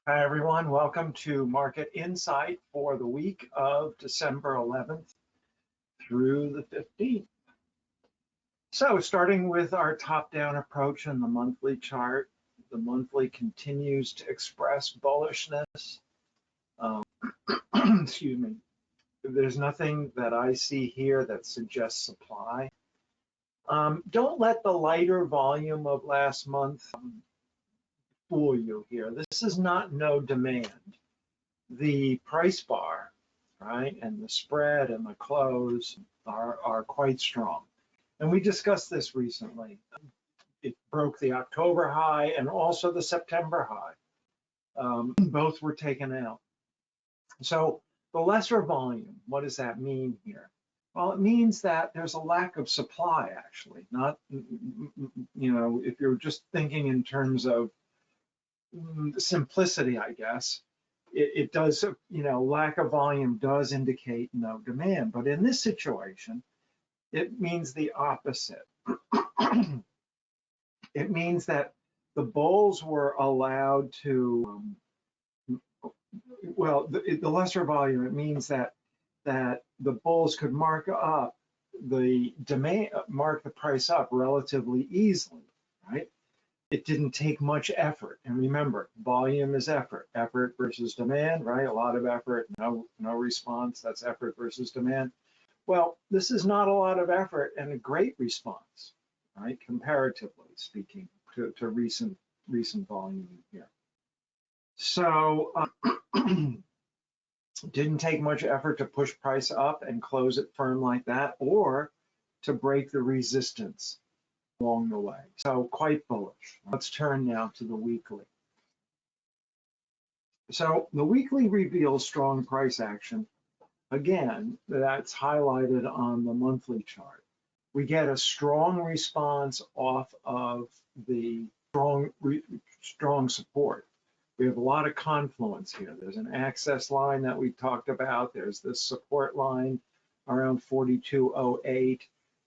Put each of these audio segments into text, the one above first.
Hi, everyone. Welcome to Market Insight for the week of December 11th through the 15th. So starting with our top-down approach in the monthly chart, the monthly continues to express bullishness. Excuse me. There's nothing that I see here that suggests supply. Don't let the lighter volume of last month fool you here. This is not no demand. The price bar, right, and the spread and the close are quite strong. And we discussed this recently. It broke the October high and also the September high. Both were taken out. So the lesser volume, what does that mean here? Well, it means that there's a lack of supply, actually. Not, if you're just thinking in terms of simplicity, I guess, it does, lack of volume does indicate no demand. But in this situation, it means the opposite. It means that the bulls were allowed to, the lesser volume, it means that the bulls could mark up the demand, mark the price up relatively easily, right? It didn't take much effort. And remember, volume is effort. Effort versus demand, right? A lot of effort, no response. That's effort versus demand. Well, this is not a lot of effort and a great response, right? Comparatively speaking to recent volume here. So didn't take much effort to push price up and close it firm like that, or to break the resistance along the way. So quite bullish. Let's turn now to the weekly. So the weekly reveals strong price action. Again, that's highlighted on the monthly chart. We get a strong response off of the strong support. We have a lot of confluence here. There's an access line that we talked about. There's this support line around 4208.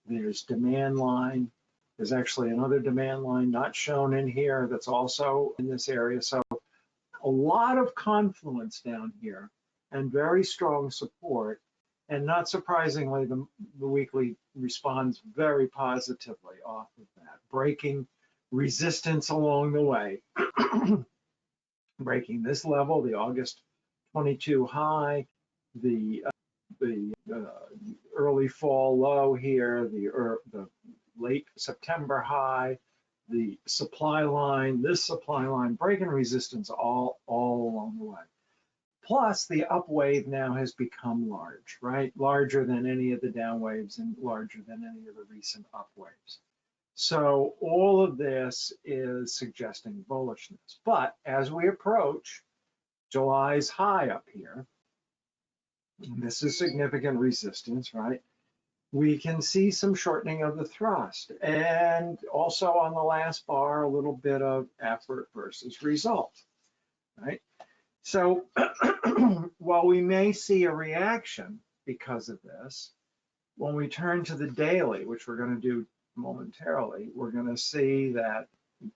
There's demand line. There's actually another demand line not shown in here that's also in this area. So a lot of confluence down here and very strong support. And not surprisingly, the weekly responds very positively off of that, breaking resistance along the way. Breaking this level, the August 22 high, the early fall low here, the late September high, the supply line, this supply line, breaking resistance all along the way. Plus, the up wave now has become large, right? Larger than any of the down waves and larger than any of the recent up waves. So all of this is suggesting bullishness. But as we approach July's high up here, this is significant resistance, right? We can see some shortening of the thrust, and also on the last bar, a little bit of effort versus result, right? So while we may see a reaction because of this, when we turn to the daily, which we're going to do momentarily, we're going to see that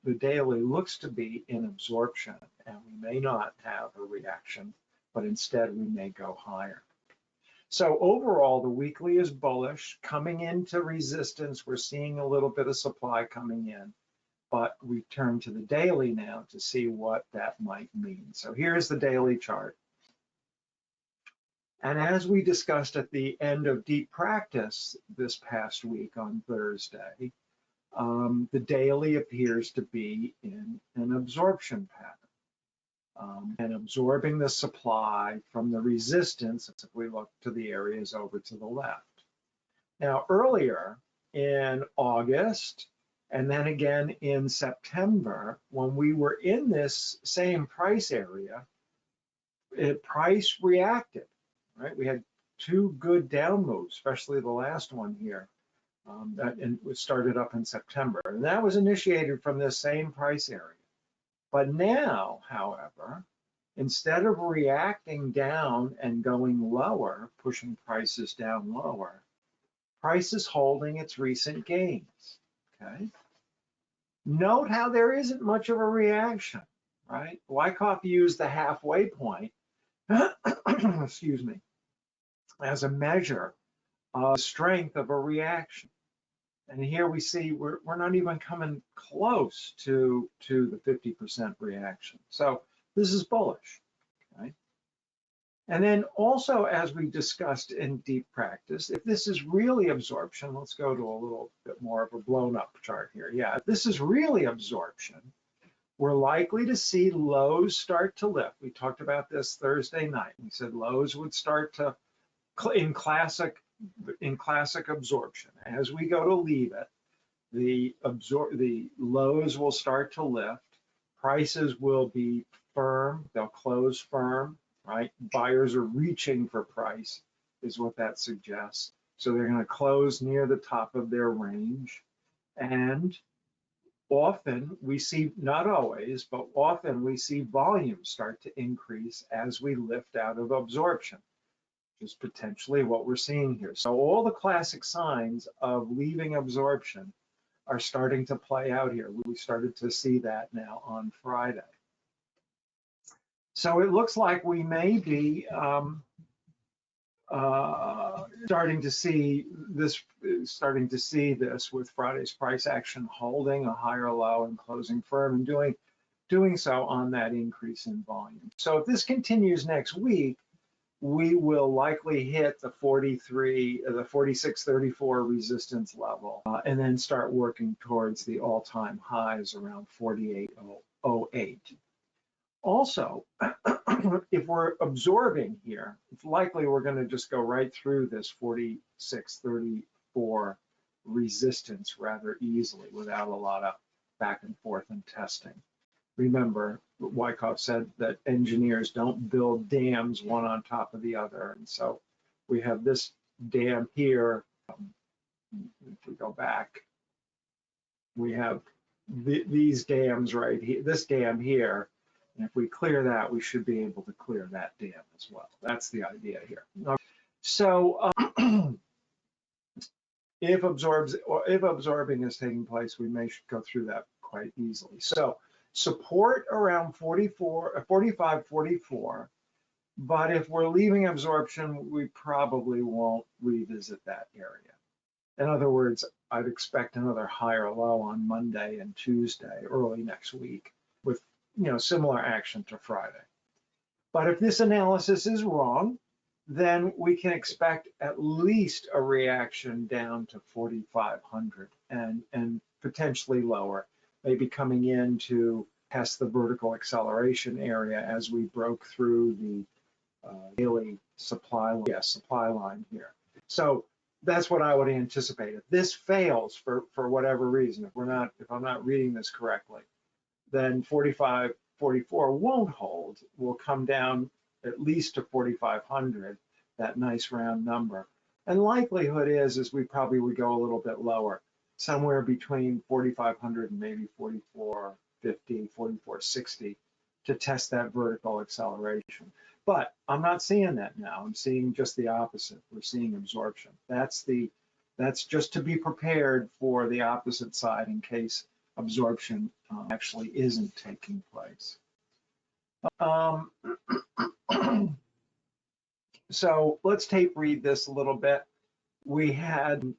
the daily looks to be in absorption, and we may not have a reaction, but instead we may go higher. So overall, the weekly is bullish. Coming into resistance, we're seeing a little bit of supply coming in, but we turn to the daily now to see what that might mean. So here's the daily chart. And as we discussed at the end of deep practice this past week on Thursday, the daily appears to be in an absorption pattern. And absorbing the supply from the resistance if we look to the areas over to the left. Now, earlier in August, and then again in September, when we were in this same price area, price reacted, right? We had two good down moves, especially the last one here, that started up in September. And that was initiated from this same price area. But now, however, instead of reacting down and going lower, pushing prices down lower, price is holding its recent gains, okay? Note how there isn't much of a reaction. right? Wyckoff used the halfway point, excuse me, as a measure of strength of a reaction. And here we see we're not even coming close to the 50% reaction. So this is bullish, okay? And then also, as we discussed in deep practice, if this is really absorption, let's go to a little bit more of a blown up chart here. Yeah, if this is really absorption, we're likely to see lows start to lift. We talked about this Thursday night. We said lows would start to, in classic absorption. As we go to leave it, the lows will start to lift. Prices will be firm. They'll close firm, right? Buyers are reaching for price, is what that suggests. So they're going to close near the top of their range. And often we see, not always, but often we see volume start to increase as we lift out of absorption, which is potentially what we're seeing here. So all the classic signs of leaving absorption are starting to play out here. We started to see that now on Friday. So it looks like we may be starting to see this with Friday's price action holding a higher low and closing firm and doing so on that increase in volume. So if this continues next week, we will likely hit the 46.34 resistance level and then start working towards the all-time highs around 48.08. Also, if we're absorbing here, it's likely we're going to just go right through this 46.34 resistance rather easily without a lot of back and forth and testing. Remember, Wyckoff said that engineers don't build dams one on top of the other. And so we have this dam here. If we go back, we have these dams right here, this dam here. And if we clear that, we should be able to clear that dam as well. That's the idea here. So if absorbing is taking place, we may go through that quite easily. So support around 45, 44, but if we're leaving absorption, we probably won't revisit that area. In other words, I'd expect another higher low on Monday and Tuesday, early next week, with similar action to Friday. But if this analysis is wrong, then we can expect at least a reaction down to 4,500 and potentially lower, maybe coming in to test the vertical acceleration area as we broke through the daily supply line here. So that's what I would anticipate. If this fails for whatever reason, if I'm not reading this correctly, then 45, 44 won't hold. We'll come down at least to 4,500, that nice round number. And likelihood is we probably would go a little bit lower, somewhere between 4,500 and maybe 4,450, 4,460 to test that vertical acceleration. But I'm not seeing that now. I'm seeing just the opposite. We're seeing absorption. That's just to be prepared for the opposite side in case absorption actually isn't taking place. So let's tape read this a little bit. We had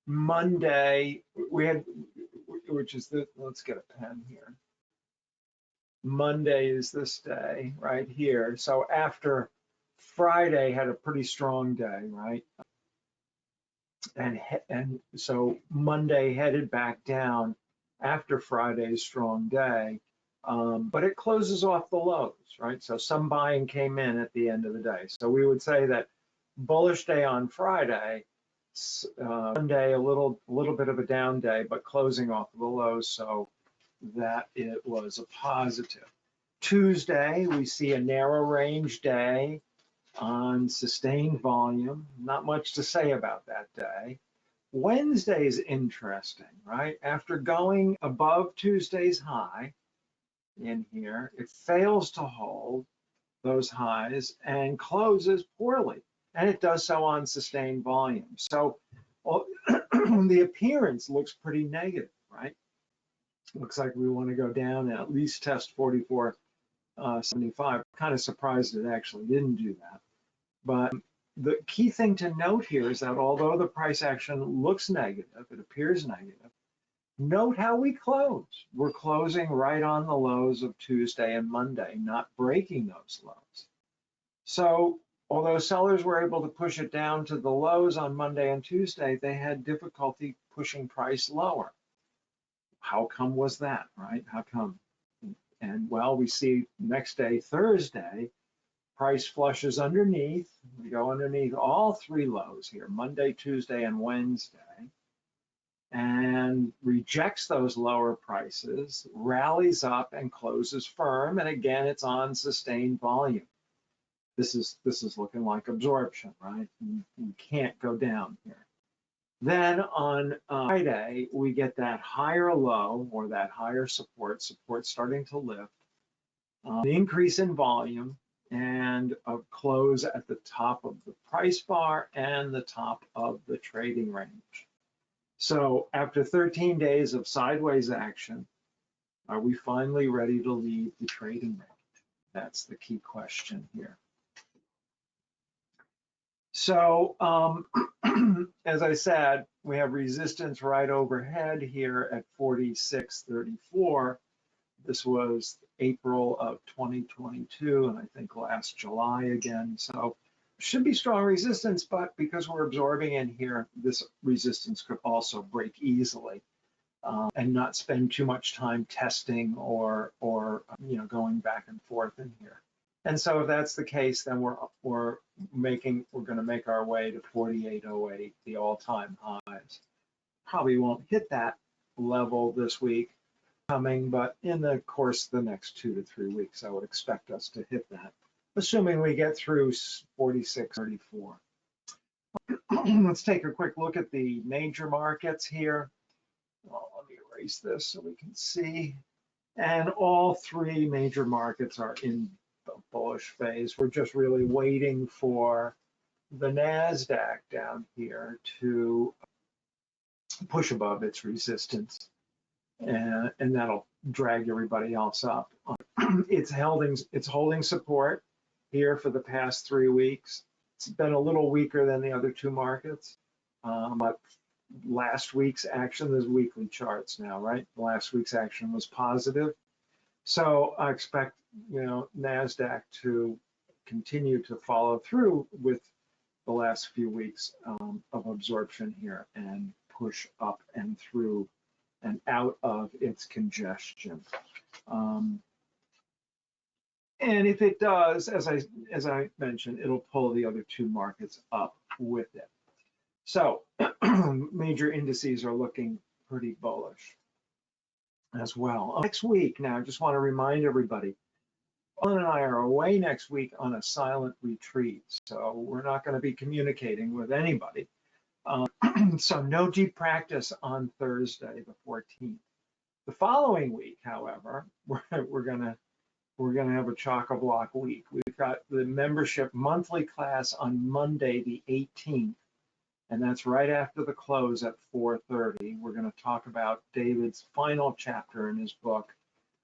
Monday, which is let's get a pen here. Monday is this day right here. So after Friday had a pretty strong day, right? And so Monday headed back down after Friday's strong day, but it closes off the lows, right? So some buying came in at the end of the day. So we would say that bullish day on Friday, Monday a little bit of a down day, but closing off the lows, so that it was a positive. Tuesday, we see a narrow range day on sustained volume. Not much to say about that day. Wednesday is interesting, right? After going above Tuesday's high in here, it fails to hold those highs and closes poorly. And it does so on sustained volume. So the appearance looks pretty negative, right? Looks like we want to go down and at least test 44.75. Kind of surprised it actually didn't do that. But the key thing to note here is that although the price action looks negative, it appears negative, note how we close. We're closing right on the lows of Tuesday and Monday, not breaking those lows. So although sellers were able to push it down to the lows on Monday and Tuesday, they had difficulty pushing price lower. How come was that, right? How come? And well, we see next day, Thursday, price flushes underneath. We go underneath all three lows here, Monday, Tuesday, and Wednesday, and rejects those lower prices, rallies up and closes firm. And again, it's on sustained volume. This is looking like absorption, right? We can't go down here. Then on Friday, we get that higher low or that higher support starting to lift, the increase in volume, and a close at the top of the price bar and the top of the trading range. So after 13 days of sideways action, are we finally ready to leave the trading range? That's the key question here. So as I said, we have resistance right overhead here at 46.34. This was April of 2022, and I think last July again. So should be strong resistance, but because we're absorbing in here, this resistance could also break easily and not spend too much time testing or going back and forth in here. And so if that's the case, then we're going to make our way to 48.08, the all-time highs. Probably won't hit that level this week coming, but in the course of the next 2 to 3 weeks, I would expect us to hit that, assuming we get through 46.34. Let's take a quick look at the major markets here. Well, let me erase this so we can see. And all three major markets are in the bullish phase. We're just really waiting for the NASDAQ down here to push above its resistance, and that'll drag everybody else up. It's holding support here for the past 3 weeks. It's been a little weaker than the other two markets, but last week's action, there's weekly charts now, right? Last week's action was positive. So I expect, NASDAQ to continue to follow through with the last few weeks of absorption here and push up and through and out of its congestion. And if it does, as I mentioned, it'll pull the other two markets up with it. So major indices are looking pretty bullish as well. Next week, now I just want to remind everybody, Ellen and I are away next week on a silent retreat, so we're not going to be communicating with anybody. So no deep practice on Thursday, the 14th. The following week, however, we're gonna have a chock-a-block week. We've got the membership monthly class on Monday, the 18th, and that's right after the close at 4:30. We're going to talk about David's final chapter in his book,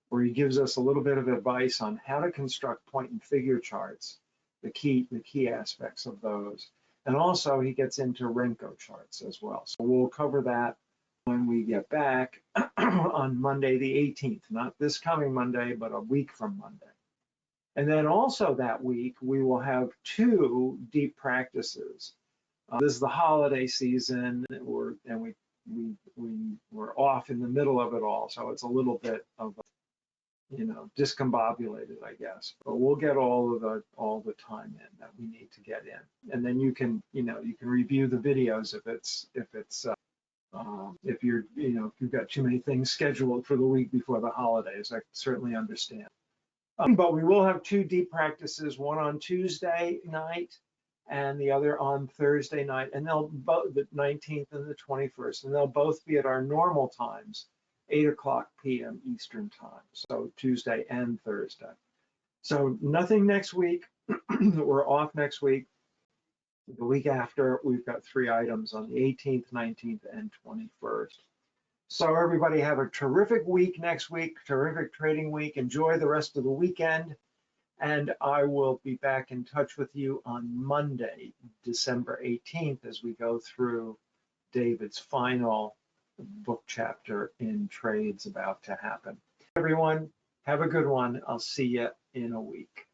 where he gives us a little bit of advice on how to construct point and figure charts, the key aspects of those. And also he gets into Renko charts as well. So we'll cover that when we get back on Monday the 18th, not this coming Monday, but a week from Monday. And then also that week, we will have 2 deep practices. This is the holiday season, we're off in the middle of it all, so it's a little bit of discombobulated, I guess. But we'll get all the time in that we need to get in, and then you can review the videos if you've got too many things scheduled for the week before the holidays. I certainly understand. But we will have 2 deep practices, one on Tuesday night and the other on Thursday night, and they'll both, the 19th and the 21st, and they'll both be at our normal times, 8:00 p.m. Eastern time, so Tuesday and Thursday. So nothing next week. We're off next week. The week after, we've got 3 items on the 18th, 19th, and 21st. So everybody have a terrific week next week, terrific trading week. Enjoy the rest of the weekend. And I will be back in touch with you on Monday, December 18th, as we go through David's final book chapter in Trades About to Happen. Everyone, have a good one. I'll see you in a week.